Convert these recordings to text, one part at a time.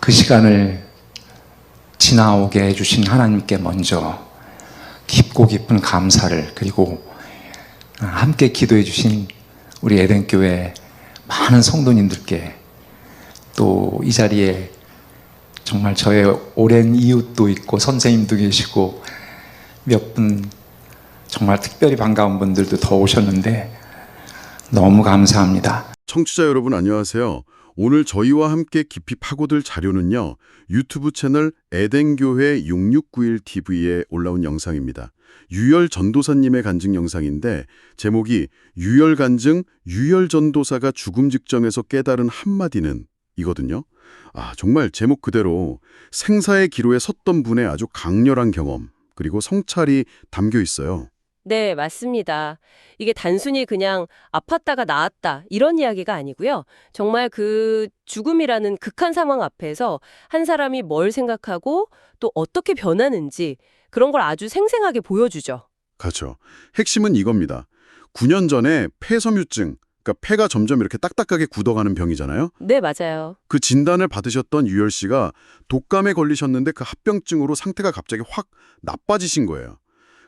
그 시간을 지나오게 해주신 하나님께 먼저 깊고 깊은 감사를, 그리고 함께 기도해 주신 우리 에덴교회 많은 성도님들께, 또 이 자리에 정말 저의 오랜 이웃도 있고 선생님도 계시고 몇 분 정말 특별히 반가운 분들도 더 오셨는데 너무 감사합니다. 청취자 여러분 안녕하세요. 오늘 저희와 함께 깊이 파고들 자료는요, 유튜브 채널 에덴교회 6691TV에 올라온 영상입니다. 유열 전도사님의 간증 영상인데 제목이 유열 간증, 유열 전도사가 죽음 직전에서 깨달은 한마디는 이거든요. 정말 제목 그대로 생사의 기로에 섰던 분의 아주 강렬한 경험, 그리고 성찰이 담겨 있어요. 네, 맞습니다. 이게 단순히 그냥 아팠다가 나았다 이런 이야기가 아니고요. 정말 그 죽음이라는 극한 상황 앞에서 한 사람이 뭘 생각하고 또 어떻게 변하는지 그런 걸 아주 생생하게 보여주죠. 그렇죠. 핵심은 이겁니다. 9년 전에 폐섬유증, 그러니까 폐가 점점 이렇게 딱딱하게 굳어가는 병이잖아요. 네, 맞아요. 그 진단을 받으셨던 유열 씨가 독감에 걸리셨는데 그 합병증으로 상태가 갑자기 확 나빠지신 거예요.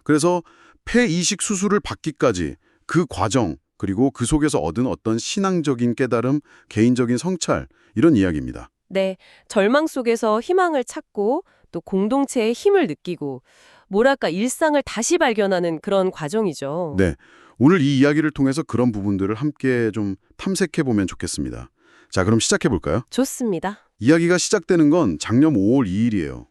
그래서 폐 이식 수술을 받기까지 그 과정, 그리고 그 속에서 얻은 어떤 신앙적인 깨달음, 개인적인 성찰, 이런 이야기입니다. 네, 절망 속에서 희망을 찾고 또 공동체의 힘을 느끼고 뭐랄까 일상을 다시 발견하는 그런 과정이죠. 네, 오늘 이 이야기를 통해서 그런 부분들을 함께 좀 탐색해보면 좋겠습니다. 자, 그럼 시작해볼까요? 좋습니다. 이야기가 시작되는 건 작년 5월 2일이에요.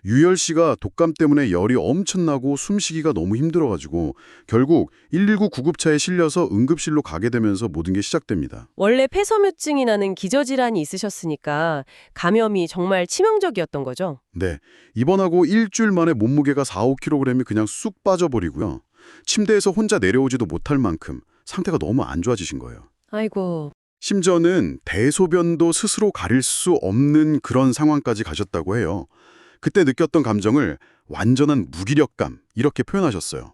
유열 씨가 독감 때문에 열이 엄청나고 숨쉬기가 너무 힘들어가지고 결국 119 구급차에 실려서 응급실로 가게 되면서 모든 게 시작됩니다. 원래 폐섬유증이 나는 기저질환이 있으셨으니까 감염이 정말 치명적이었던 거죠. 네, 입원하고 일주일 만에 몸무게가 4, 5kg이 그냥 쑥 빠져버리고요. 침대에서 혼자 내려오지도 못할 만큼 상태가 너무 안 좋아지신 거예요. 아이고, 심지어는 대소변도 스스로 가릴 수 없는 그런 상황까지 가셨다고 해요. 그때 느꼈던 감정을 완전한 무기력감, 이렇게 표현하셨어요.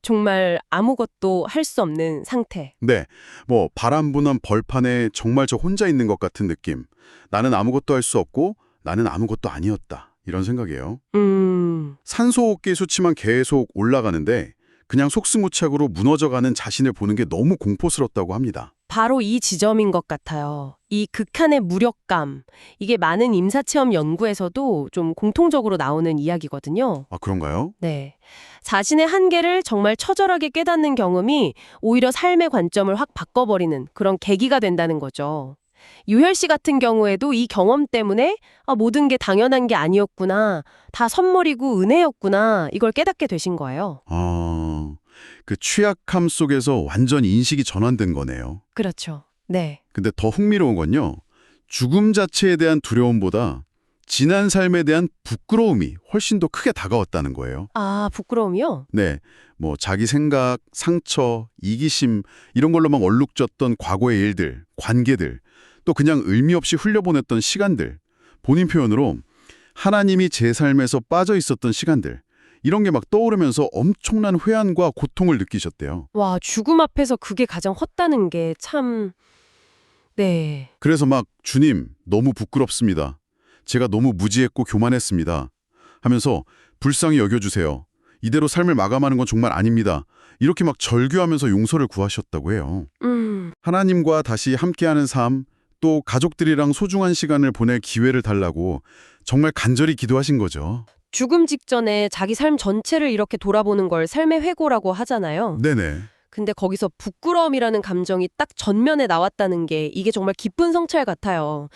정말 아무것도 할 수 없는 상태. 네, 뭐 바람 부는 벌판에 정말 저 혼자 있는 것 같은 느낌. 나는 아무것도 할 수 없고 나는 아무것도 아니었다. 이런 생각이에요. 산소호흡기 수치만 계속 올라가는데 그냥 속수무책으로 무너져가는 자신을 보는 게 너무 공포스럽다고 합니다. 바로 이 지점인 것 같아요. 이 극한의 무력감. 이게 많은 임사체험 연구에서도 좀 공통적으로 나오는 이야기거든요. 아, 그런가요? 네. 자신의 한계를 정말 처절하게 깨닫는 경험이 오히려 삶의 관점을 확 바꿔버리는 그런 계기가 된다는 거죠. 유혈 씨 같은 경우에도 이 경험 때문에 모든 게 당연한 게 아니었구나, 다 선물이고 은혜였구나, 이걸 깨닫게 되신 거예요. 그 취약함 속에서 완전 인식이 전환된 거네요. 그렇죠. 네. 근데 더 흥미로운 건요, 죽음 자체에 대한 두려움보다 지난 삶에 대한 부끄러움이 훨씬 더 크게 다가왔다는 거예요. 아, 부끄러움이요? 네, 뭐 자기 생각, 상처, 이기심 이런 걸로 막 얼룩졌던 과거의 일들, 관계들, 또 그냥 의미 없이 흘려보냈던 시간들, 본인 표현으로 하나님이 제 삶에서 빠져 있었던 시간들, 이런 게 막 떠오르면서 엄청난 회한과 고통을 느끼셨대요. 와, 죽음 앞에서 그게 가장 헛다는 게 참... 네. 그래서 막 주님, 너무 부끄럽습니다. 제가 너무 무지했고 교만했습니다. 하면서 불쌍히 여겨주세요. 이대로 삶을 마감하는 건 정말 아닙니다. 이렇게 막 절규하면서 용서를 구하셨다고 해요. 하나님과 다시 함께하는 삶, 또 가족들이랑 소중한 시간을 보낼 기회를 달라고 정말 간절히 기도하신 거죠. 죽음 직전에 자기 삶 전체를 이렇게 돌아보는 걸 삶의 회고라고 하잖아요. 네네. 근데 거기서 부끄러움이라는 감정이 딱 전면에 나왔다는 게 이게 정말 기쁜 성찰 같아요.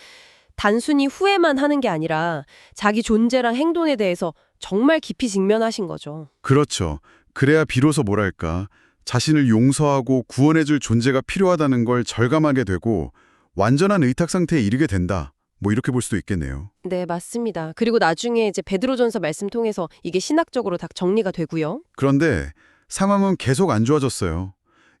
단순히 후회만 하는 게 아니라 자기 존재랑 행동에 대해서 정말 깊이 직면하신 거죠. 그렇죠. 그래야 비로소 뭐랄까, 자신을 용서하고 구원해줄 존재가 필요하다는 걸 절감하게 되고 완전한 의탁 상태에 이르게 된다. 뭐 이렇게 볼 수도 있겠네요. 네, 맞습니다. 그리고 나중에 이제 베드로전서 말씀 통해서 이게 신학적으로 다 정리가 되고요. 그런데 상황은 계속 안 좋아졌어요.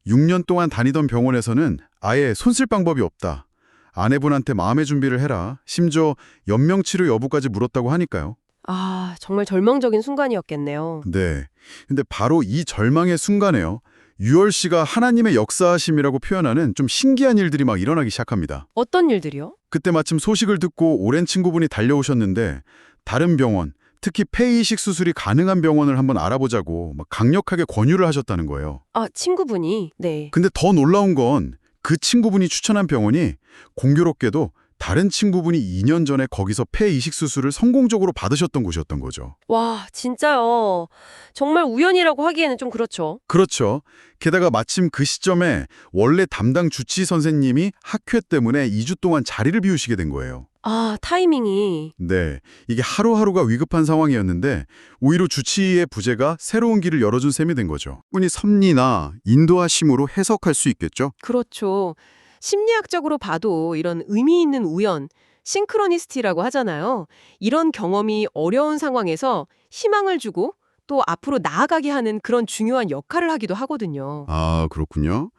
6년 동안 다니던 병원에서는 아예 손 쓸 방법이 없다. 아내분한테 마음의 준비를 해라. 심지어 연명치료 여부까지 물었다고 하니까요. 아, 정말 절망적인 순간이었겠네요. 네. 근데 바로 이 절망의 순간에요, 유열 씨가 하나님의 역사하심이라고 표현하는 좀 신기한 일들이 막 일어나기 시작합니다. 어떤 일들이요? 그때 마침 소식을 듣고 오랜 친구분이 달려오셨는데 다른 병원, 특히 폐이식 수술이 가능한 병원을 한번 알아보자고 막 강력하게 권유를 하셨다는 거예요. 아, 친구분이. 네. 근데 더 놀라운 건 그 친구분이 추천한 병원이 공교롭게도 다른 친구분이 2년 전에 거기서 폐이식 수술을 성공적으로 받으셨던 곳이었던 거죠. 와, 진짜요. 정말 우연이라고 하기에는 좀 그렇죠. 그렇죠. 게다가 마침 그 시점에 원래 담당 주치의 선생님이 학회 때문에 2주 동안 자리를 비우시게 된 거예요. 아, 타이밍이. 네, 이게 하루하루가 위급한 상황이었는데 오히려 주치의의 부재가 새로운 길을 열어준 셈이 된 거죠. 뿐이 섭리나 인도하심으로 해석할 수 있겠죠? 그렇죠. 심리학적으로 봐도 이런 의미 있는 우연, 싱크로니스티라고 하잖아요. 이런 경험이 어려운 상황에서 희망을 주고 또 앞으로 나아가게 하는 그런 중요한 역할을 하기도 하거든요. 아, 그렇군요.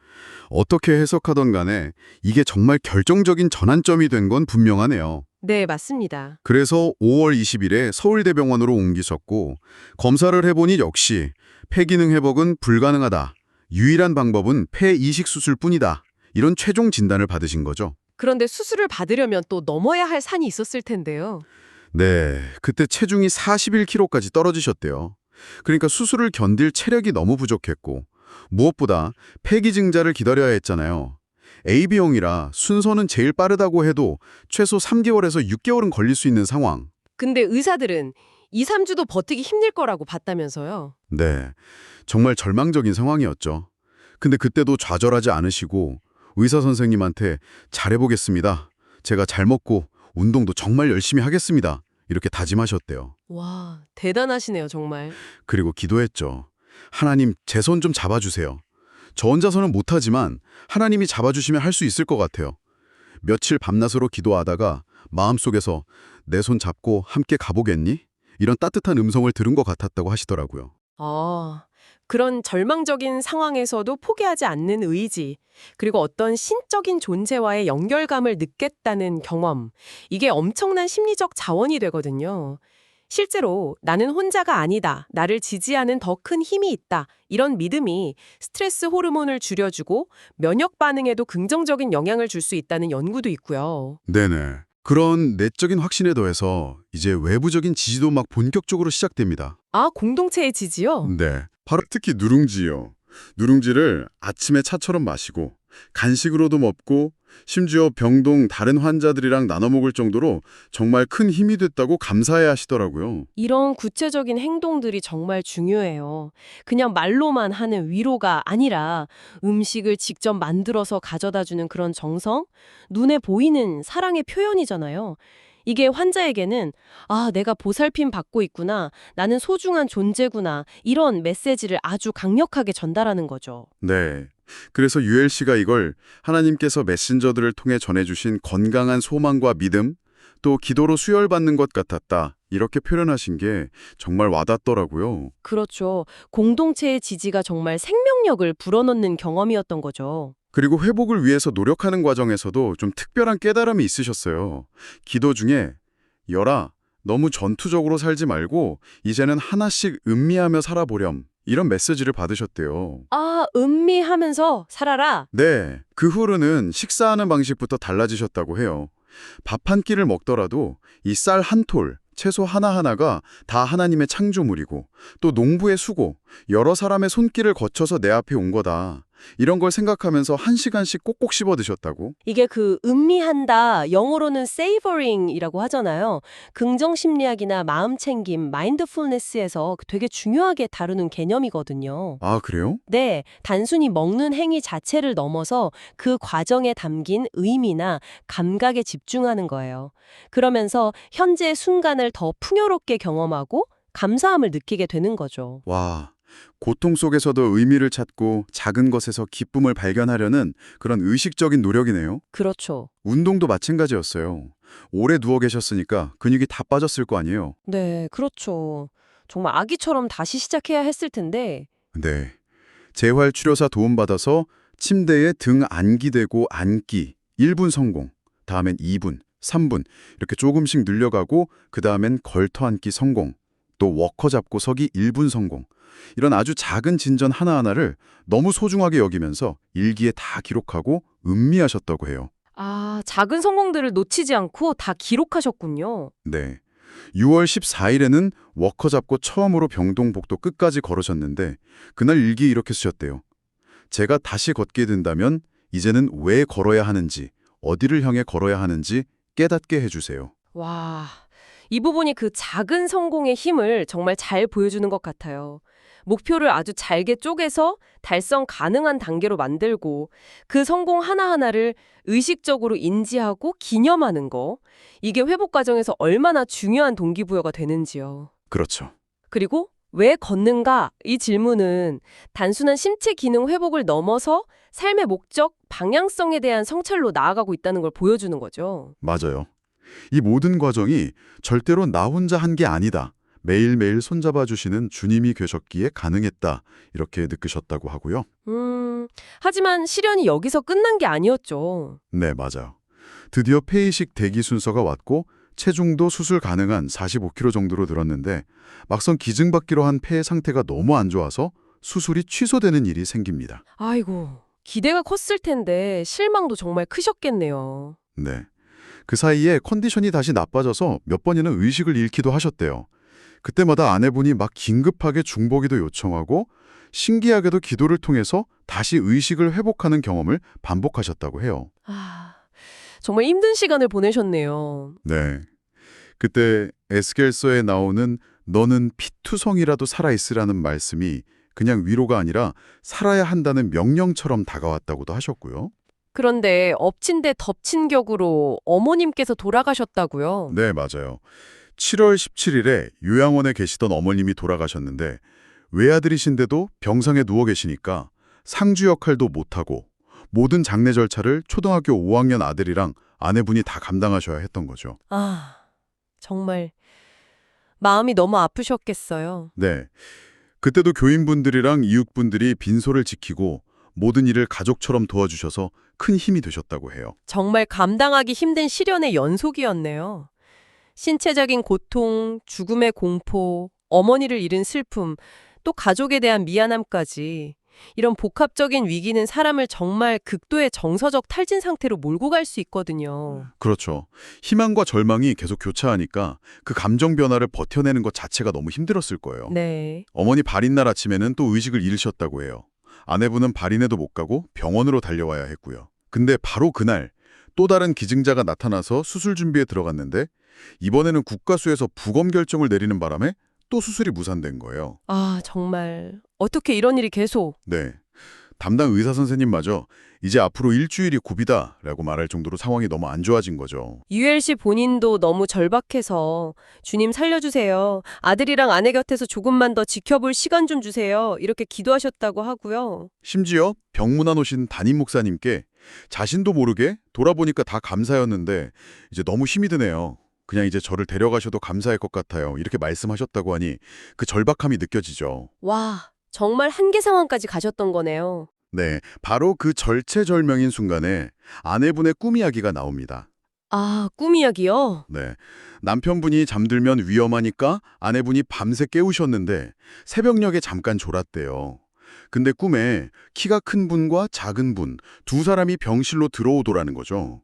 어떻게 해석하던 간에 이게 정말 결정적인 전환점이 된 건 분명하네요. 네, 맞습니다. 그래서 5월 20일에 서울대병원으로 옮기셨고 검사를 해보니 역시 폐기능 회복은 불가능하다. 유일한 방법은 폐이식 수술뿐이다. 이런 최종 진단을 받으신 거죠. 그런데 수술을 받으려면 또 넘어야 할 산이 있었을 텐데요. 네, 그때 체중이 41kg까지 떨어지셨대요. 그러니까 수술을 견딜 체력이 너무 부족했고 무엇보다 폐기 증자를 기다려야 했잖아요. AB형이라 순서는 제일 빠르다고 해도 최소 3개월에서 6개월은 걸릴 수 있는 상황. 근데 의사들은 2, 3주도 버티기 힘들 거라고 봤다면서요. 네, 정말 절망적인 상황이었죠. 근데 그때도 좌절하지 않으시고 의사 선생님한테 잘해보겠습니다. 제가 잘 먹고 운동도 정말 열심히 하겠습니다. 이렇게 다짐하셨대요. 와, 대단하시네요, 정말. 그리고 기도했죠. 하나님, 제 손 좀 잡아주세요. 저 혼자서는 못하지만 하나님이 잡아주시면 할 수 있을 것 같아요. 며칠 밤낮으로 기도하다가 마음속에서 내 손 잡고 함께 가보겠니? 이런 따뜻한 음성을 들은 것 같았다고 하시더라고요. 아, 그런 절망적인 상황에서도 포기하지 않는 의지, 그리고 어떤 신적인 존재와의 연결감을 느꼈다는 경험, 이게 엄청난 심리적 자원이 되거든요. 실제로 나는 혼자가 아니다, 나를 지지하는 더 큰 힘이 있다, 이런 믿음이 스트레스 호르몬을 줄여주고 면역 반응에도 긍정적인 영향을 줄 수 있다는 연구도 있고요. 네네. 그런 내적인 확신에 더해서 이제 외부적인 지지도 막 본격적으로 시작됩니다. 아, 공동체의 지지요? 네. 바로 특히 누룽지요. 누룽지를 아침에 차처럼 마시고 간식으로도 먹고 심지어 병동 다른 환자들이랑 나눠 먹을 정도로 정말 큰 힘이 됐다고 감사해 하시더라고요. 이런 구체적인 행동들이 정말 중요해요. 그냥 말로만 하는 위로가 아니라 음식을 직접 만들어서 가져다 주는 그런 정성, 눈에 보이는 사랑의 표현이잖아요. 이게 환자에게는 아, 내가 보살핌 받고 있구나, 나는 소중한 존재구나, 이런 메시지를 아주 강력하게 전달하는 거죠. 네. 그래서 유엘 씨가 이걸 하나님께서 메신저들을 통해 전해주신 건강한 소망과 믿음, 또 기도로 수혈받는 것 같았다. 이렇게 표현하신 게 정말 와닿더라고요. 그렇죠. 공동체의 지지가 정말 생명력을 불어넣는 경험이었던 거죠. 그리고 회복을 위해서 노력하는 과정에서도 좀 특별한 깨달음이 있으셨어요. 기도 중에 열아, 너무 전투적으로 살지 말고 이제는 하나씩 음미하며 살아보렴. 이런 메시지를 받으셨대요. 아, 음미하면서 살아라. 네, 그 후로는 식사하는 방식부터 달라지셨다고 해요. 밥 한 끼를 먹더라도 이 쌀 한 톨, 채소 하나하나가 다 하나님의 창조물이고 또 농부의 수고, 여러 사람의 손길을 거쳐서 내 앞에 온 거다. 이런 걸 생각하면서 한 시간씩 꼭꼭 씹어 드셨다고? 이게 그 음미한다, 영어로는 savoring이라고 하잖아요. 긍정심리학이나 마음챙김, 마인드풀니스에서 되게 중요하게 다루는 개념이거든요. 아, 그래요? 네, 단순히 먹는 행위 자체를 넘어서 그 과정에 담긴 의미나 감각에 집중하는 거예요. 그러면서 현재의 순간을 더 풍요롭게 경험하고 감사함을 느끼게 되는 거죠. 와, 고통 속에서도 의미를 찾고 작은 것에서 기쁨을 발견하려는 그런 의식적인 노력이네요. 그렇죠. 운동도 마찬가지였어요. 오래 누워 계셨으니까 근육이 다 빠졌을 거 아니에요. 네, 그렇죠. 정말 아기처럼 다시 시작해야 했을 텐데. 네. 재활치료사 도움받아서 침대에 등 안기대고 앉기 1분 성공, 다음엔 2분, 3분 이렇게 조금씩 늘려가고 그 다음엔 걸터 앉기 성공. 또 워커 잡고 서기 1분 성공. 이런 아주 작은 진전 하나하나를 너무 소중하게 여기면서 일기에 다 기록하고 음미하셨다고 해요. 아, 작은 성공들을 놓치지 않고 다 기록하셨군요. 네. 6월 14일에는 워커 잡고 처음으로 병동복도 끝까지 걸으셨는데 그날 일기에 이렇게 쓰셨대요. 제가 다시 걷게 된다면 이제는 왜 걸어야 하는지, 어디를 향해 걸어야 하는지 깨닫게 해주세요. 와, 이 부분이 그 작은 성공의 힘을 정말 잘 보여주는 것 같아요. 목표를 아주 잘게 쪼개서 달성 가능한 단계로 만들고 그 성공 하나하나를 의식적으로 인지하고 기념하는 거. 이게 회복 과정에서 얼마나 중요한 동기부여가 되는지요. 그렇죠. 그리고 왜 걷는가? 이 질문은 단순한 신체 기능 회복을 넘어서 삶의 목적, 방향성에 대한 성찰로 나아가고 있다는 걸 보여주는 거죠. 맞아요. 이 모든 과정이 절대로 나 혼자 한 게 아니다. 매일매일 손잡아 주시는 주님이 계셨기에 가능했다. 이렇게 느끼셨다고 하고요. 하지만 실현이 여기서 끝난 게 아니었죠. 네, 맞아요. 드디어 폐이식 대기 순서가 왔고 체중도 수술 가능한 45kg 정도로 늘었는데 막상 기증받기로 한 폐의 상태가 너무 안 좋아서 수술이 취소되는 일이 생깁니다. 아이고, 기대가 컸을 텐데 실망도 정말 크셨겠네요. 네. 그 사이에 컨디션이 다시 나빠져서 몇 번이나 의식을 잃기도 하셨대요. 그때마다 아내분이 막 긴급하게 중보기도 요청하고 신기하게도 기도를 통해서 다시 의식을 회복하는 경험을 반복하셨다고 해요. 아, 정말 힘든 시간을 보내셨네요. 네. 그때 에스겔서에 나오는 너는 피투성이라도 살아있으라는 말씀이 그냥 위로가 아니라 살아야 한다는 명령처럼 다가왔다고도 하셨고요. 그런데 엎친 데 덮친 격으로 어머님께서 돌아가셨다고요? 네, 맞아요. 7월 17일에 요양원에 계시던 어머님이 돌아가셨는데 외아들이신데도 병상에 누워 계시니까 상주 역할도 못하고 모든 장례 절차를 초등학교 5학년 아들이랑 아내분이 다 감당하셔야 했던 거죠. 아, 정말 마음이 너무 아프셨겠어요. 네. 그때도 교인분들이랑 이웃분들이 빈소를 지키고 모든 일을 가족처럼 도와주셔서 큰 힘이 되셨다고 해요. 정말 감당하기 힘든 시련의 연속이었네요. 신체적인 고통, 죽음의 공포, 어머니를 잃은 슬픔, 또 가족에 대한 미안함까지 이런 복합적인 위기는 사람을 정말 극도의 정서적 탈진 상태로 몰고 갈 수 있거든요. 그렇죠. 희망과 절망이 계속 교차하니까 그 감정 변화를 버텨내는 것 자체가 너무 힘들었을 거예요. 네. 어머니 발인날 아침에는 또 의식을 잃으셨다고 해요. 아내분은 발인에도 못 가고 병원으로 달려와야 했고요. 근데 바로 그날 또 다른 기증자가 나타나서 수술 준비에 들어갔는데 이번에는 국가수에서 부검 결정을 내리는 바람에 또 수술이 무산된 거예요. 아, 정말 어떻게 이런 일이 계속. 네. 담당 의사 선생님마저 이제 앞으로 일주일이 고비다 라고 말할 정도로 상황이 너무 안 좋아진 거죠. 유엘 씨 본인도 너무 절박해서 주님 살려주세요. 아들이랑 아내 곁에서 조금만 더 지켜볼 시간 좀 주세요. 이렇게 기도하셨다고 하고요. 심지어 병문안 오신 담임 목사님께 자신도 모르게 돌아보니까 다 감사였는데 이제 너무 힘이 드네요. 그냥 이제 저를 데려가셔도 감사할 것 같아요. 이렇게 말씀하셨다고 하니 그 절박함이 느껴지죠. 와, 정말 한계 상황까지 가셨던 거네요. 네, 바로 그 절체절명인 순간에 아내분의 꿈 이야기가 나옵니다. 아, 꿈 이야기요? 네, 남편분이 잠들면 위험하니까 아내분이 밤새 깨우셨는데 새벽녘에 잠깐 졸았대요. 근데 꿈에 키가 큰 분과 작은 분, 두 사람이 병실로 들어오더라는 거죠.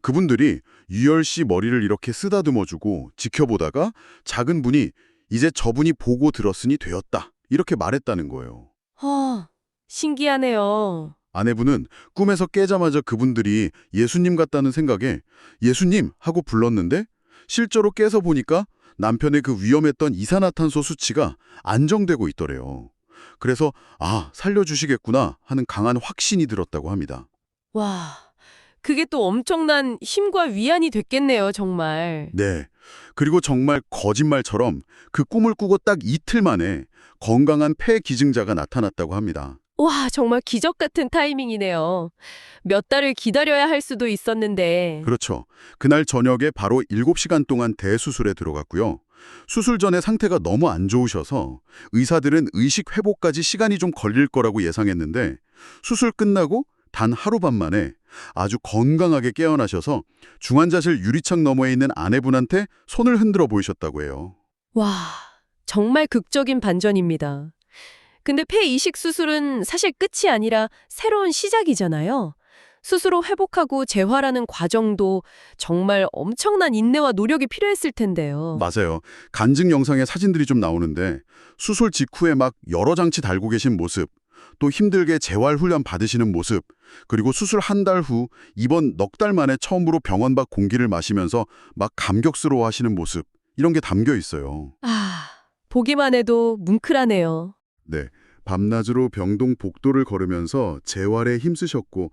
그분들이 유열 씨 머리를 이렇게 쓰다듬어주고 지켜보다가 작은 분이 이제 저분이 보고 들었으니 되었다. 이렇게 말했다는 거예요. 신기하네요. 아내분은 꿈에서 깨자마자 그분들이 예수님 같다는 생각에 예수님 하고 불렀는데 실제로 깨서 보니까 남편의 그 위험했던 이산화탄소 수치가 안정되고 있더래요. 그래서 살려주시겠구나 하는 강한 확신이 들었다고 합니다. 와, 그게 또 엄청난 힘과 위안이 됐겠네요, 정말. 네. 그리고 정말 거짓말처럼 그 꿈을 꾸고 딱 이틀 만에 건강한 폐 기증자가 나타났다고 합니다. 와, 정말 기적 같은 타이밍이네요. 몇 달을 기다려야 할 수도 있었는데. 그렇죠. 그날 저녁에 바로 7시간 동안 대수술에 들어갔고요. 수술 전에 상태가 너무 안 좋으셔서 의사들은 의식 회복까지 시간이 좀 걸릴 거라고 예상했는데 수술 끝나고 단 하룻밤 만에 아주 건강하게 깨어나셔서 중환자실 유리창 너머에 있는 아내분한테 손을 흔들어 보이셨다고 해요. 와, 정말 극적인 반전입니다. 근데 폐 이식 수술은 사실 끝이 아니라 새로운 시작이잖아요. 스스로 회복하고 재활하는 과정도 정말 엄청난 인내와 노력이 필요했을 텐데요. 맞아요. 간증 영상에 사진들이 좀 나오는데 수술 직후에 막 여러 장치 달고 계신 모습, 또 힘들게 재활 훈련 받으시는 모습, 그리고 수술 한 달 후 입원 넉 달 만에 처음으로 병원 밖 공기를 마시면서 막 감격스러워 하시는 모습, 이런 게 담겨 있어요. 아, 보기만 해도 뭉클하네요. 네, 밤낮으로 병동 복도를 걸으면서 재활에 힘쓰셨고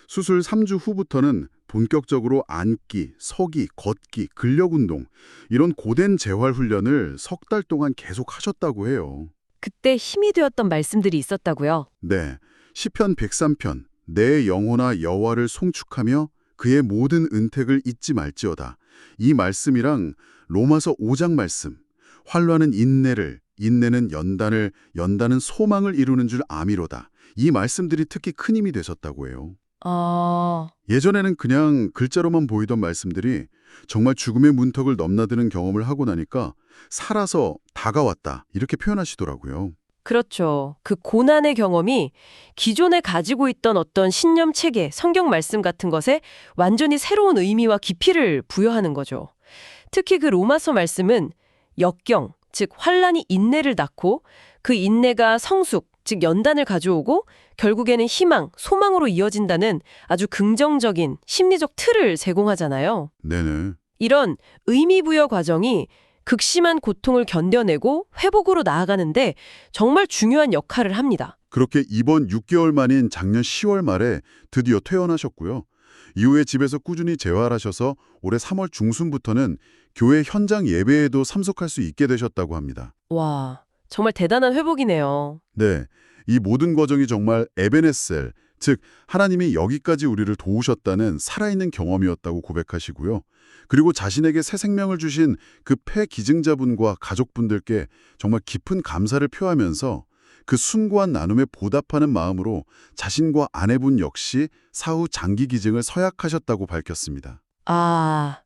수술 3주 후부터는 본격적으로 앉기, 서기, 걷기, 근력 운동 이런 고된 재활 훈련을 석 달 동안 계속 하셨다고 해요. 그때 힘이 되었던 말씀들이 있었다고요? 네, 시편 103편 내 영혼아 여호와를 송축하며 그의 모든 은택을 잊지 말지어다. 이 말씀이랑 로마서 5장 말씀 환난은 인내를, 인내는 연단을, 연단은 소망을 이루는 줄 아미로다. 이 말씀들이 특히 큰 힘이 되셨다고 해요. 아, 예전에는 그냥 글자로만 보이던 말씀들이 정말 죽음의 문턱을 넘나드는 경험을 하고 나니까 살아서 다가왔다 이렇게 표현하시더라고요. 그렇죠. 그 고난의 경험이 기존에 가지고 있던 어떤 신념 체계, 성경 말씀 같은 것에 완전히 새로운 의미와 깊이를 부여하는 거죠. 특히 그 로마서 말씀은 역경, 즉 환난이 인내를 낳고 그 인내가 성숙, 즉 연단을 가져오고 결국에는 희망, 소망으로 이어진다는 아주 긍정적인 심리적 틀을 제공하잖아요. 네네. 이런 의미 부여 과정이 극심한 고통을 견뎌내고 회복으로 나아가는데 정말 중요한 역할을 합니다. 그렇게 이번 6개월 만인 작년 10월 말에 드디어 퇴원하셨고요. 이후에 집에서 꾸준히 재활하셔서 올해 3월 중순부터는 교회 현장 예배에도 참석할 수 있게 되셨다고 합니다. 와, 정말 대단한 회복이네요. 네, 이 모든 과정이 정말 에베네셀, 즉 하나님이 여기까지 우리를 도우셨다는 살아있는 경험이었다고 고백하시고요. 그리고 자신에게 새 생명을 주신 그 폐 기증자분과 가족분들께 정말 깊은 감사를 표하면서 그 숭고한 나눔에 보답하는 마음으로 자신과 아내분 역시 사후 장기 기증을 서약하셨다고 밝혔습니다. 아,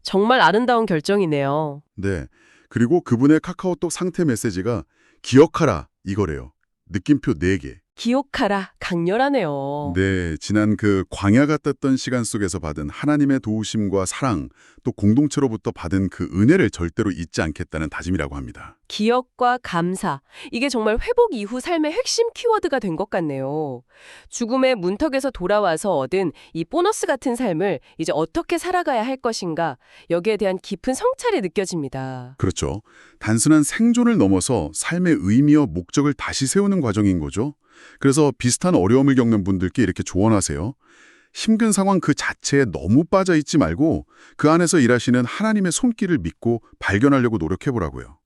정말 아름다운 결정이네요. 네, 그리고 그분의 카카오톡 상태 메시지가 기억하라 이거래요. 느낌표 4개. 기억하라, 강렬하네요. 네, 지난 그 광야 같았던 시간 속에서 받은 하나님의 도우심과 사랑, 또 공동체로부터 받은 그 은혜를 절대로 잊지 않겠다는 다짐이라고 합니다. 기억과 감사, 이게 정말 회복 이후 삶의 핵심 키워드가 된 것 같네요. 죽음의 문턱에서 돌아와서 얻은 이 보너스 같은 삶을 이제 어떻게 살아가야 할 것인가, 여기에 대한 깊은 성찰이 느껴집니다. 그렇죠. 단순한 생존을 넘어서 삶의 의미와 목적을 다시 세우는 과정인 거죠. 그래서 비슷한 어려움을 겪는 분들께 이렇게 조언하세요. 힘든 상황 그 자체에 너무 빠져 있지 말고 그 안에서 일하시는 하나님의 손길을 믿고 발견하려고 노력해보라고요.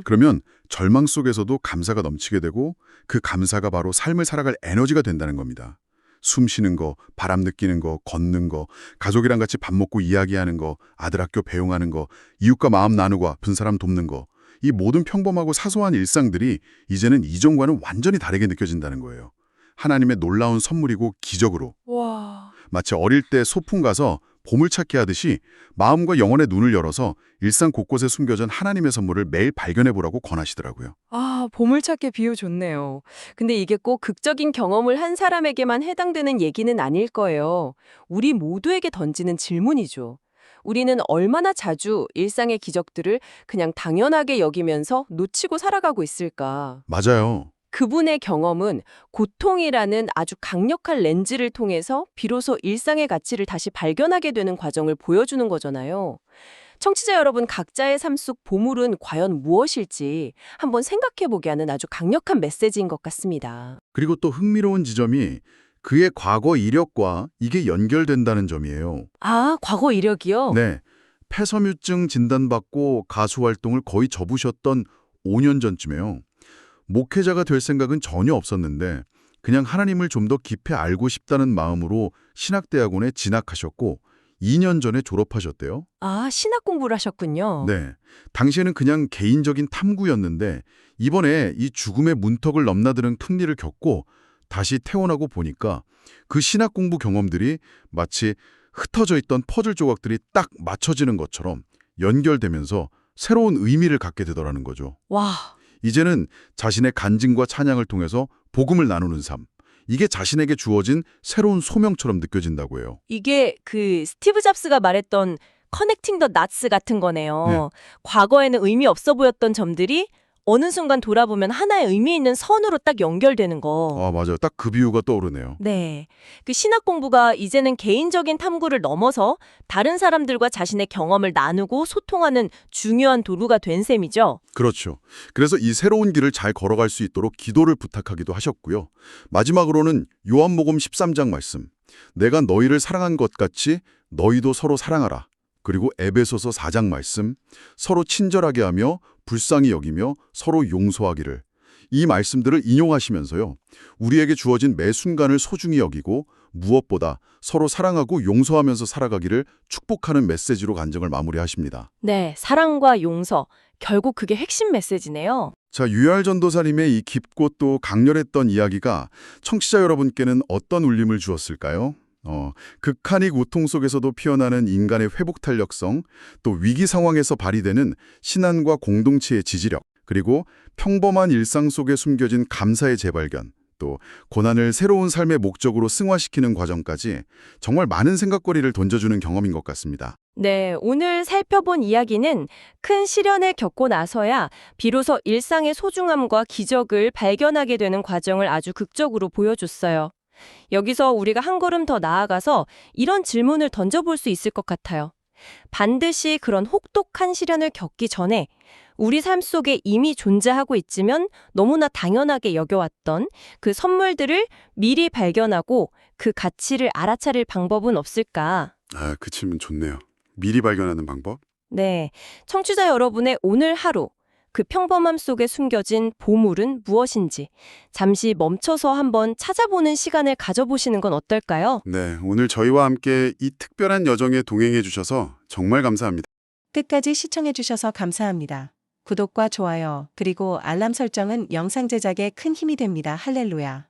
그러면 절망 속에서도 감사가 넘치게 되고 그 감사가 바로 삶을 살아갈 에너지가 된다는 겁니다. 숨 쉬는 거, 바람 느끼는 거, 걷는 거, 가족이랑 같이 밥 먹고 이야기하는 거, 아들 학교 배웅하는 거, 이웃과 마음 나누고 아픈 사람 돕는 거, 이 모든 평범하고 사소한 일상들이 이제는 이전과는 완전히 다르게 느껴진다는 거예요. 하나님의 놀라운 선물이고 기적으로. 와. 마치 어릴 때 소풍 가서 보물찾기 하듯이 마음과 영혼의 눈을 열어서 일상 곳곳에 숨겨진 하나님의 선물을 매일 발견해보라고 권하시더라고요. 아, 보물찾기 비유 좋네요. 근데 이게 꼭 극적인 경험을 한 사람에게만 해당되는 얘기는 아닐 거예요. 우리 모두에게 던지는 질문이죠. 우리는 얼마나 자주 일상의 기적들을 그냥 당연하게 여기면서 놓치고 살아가고 있을까? 맞아요. 그분의 경험은 고통이라는 아주 강력한 렌즈를 통해서 비로소 일상의 가치를 다시 발견하게 되는 과정을 보여주는 거잖아요. 청취자 여러분, 각자의 삶 속 보물은 과연 무엇일지 한번 생각해보게 하는 아주 강력한 메시지인 것 같습니다. 그리고 또 흥미로운 지점이 그의 과거 이력과 이게 연결된다는 점이에요. 아, 과거 이력이요? 네, 폐섬유증 진단받고 가수 활동을 거의 접으셨던 5년 전쯤에요. 목회자가 될 생각은 전혀 없었는데 그냥 하나님을 좀 더 깊이 알고 싶다는 마음으로 신학대학원에 진학하셨고 2년 전에 졸업하셨대요. 아, 신학 공부를 하셨군요. 네, 당시에는 그냥 개인적인 탐구였는데 이번에 이 죽음의 문턱을 넘나드는 큰일을 겪고 다시 태어나고 보니까 그 신학 공부 경험들이 마치 흩어져 있던 퍼즐 조각들이 딱 맞춰지는 것처럼 연결되면서 새로운 의미를 갖게 되더라는 거죠. 와, 이제는 자신의 간증과 찬양을 통해서 복음을 나누는 삶, 이게 자신에게 주어진 새로운 소명처럼 느껴진다고 해요. 이게 그 스티브 잡스가 말했던 커넥팅 더 낫스 같은 거네요. 과거에는 의미 없어 보였던 점들이 어느 순간 돌아보면 하나의 의미 있는 선으로 딱 연결되는 거. 아, 맞아요. 딱 그 비유가 떠오르네요. 네. 그 신학 공부가 이제는 개인적인 탐구를 넘어서 다른 사람들과 자신의 경험을 나누고 소통하는 중요한 도구가 된 셈이죠. 그렇죠. 그래서 이 새로운 길을 잘 걸어갈 수 있도록 기도를 부탁하기도 하셨고요. 마지막으로는 요한복음 13장 말씀. 내가 너희를 사랑한 것 같이 너희도 서로 사랑하라. 그리고 에베소서 4장 말씀. 서로 친절하게 하며 불쌍히 여기며 서로 용서하기를. 이 말씀들을 인용하시면서요. 우리에게 주어진 매 순간을 소중히 여기고 무엇보다 서로 사랑하고 용서하면서 살아가기를 축복하는 메시지로 간증을 마무리하십니다. 네, 사랑과 용서. 결국 그게 핵심 메시지네요. 자, 유열 전도사님의 이 깊고 또 강렬했던 이야기가 청취자 여러분께는 어떤 울림을 주었을까요? 극한의 고통 속에서도 피어나는 인간의 회복 탄력성, 또 위기 상황에서 발휘되는 신앙과 공동체의 지지력, 그리고 평범한 일상 속에 숨겨진 감사의 재발견, 또 고난을 새로운 삶의 목적으로 승화시키는 과정까지 정말 많은 생각거리를 던져주는 경험인 것 같습니다. 네, 오늘 살펴본 이야기는 큰 시련을 겪고 나서야 비로소 일상의 소중함과 기적을 발견하게 되는 과정을 아주 극적으로 보여줬어요. 여기서 우리가 한 걸음 더 나아가서 이런 질문을 던져볼 수 있을 것 같아요. 반드시 그런 혹독한 시련을 겪기 전에 우리 삶 속에 이미 존재하고 있지만 너무나 당연하게 여겨왔던 그 선물들을 미리 발견하고 그 가치를 알아차릴 방법은 없을까? 아, 그 질문 좋네요. 미리 발견하는 방법? 네, 청취자 여러분의 오늘 하루, 그 평범함 속에 숨겨진 보물은 무엇인지 잠시 멈춰서 한번 찾아보는 시간을 가져보시는 건 어떨까요? 네, 오늘 저희와 함께 이 특별한 여정에 동행해 주셔서 정말 감사합니다. 끝까지 시청해 주셔서 감사합니다. 구독과 좋아요, 그리고 알람 설정은 영상 제작에 큰 힘이 됩니다. 할렐루야.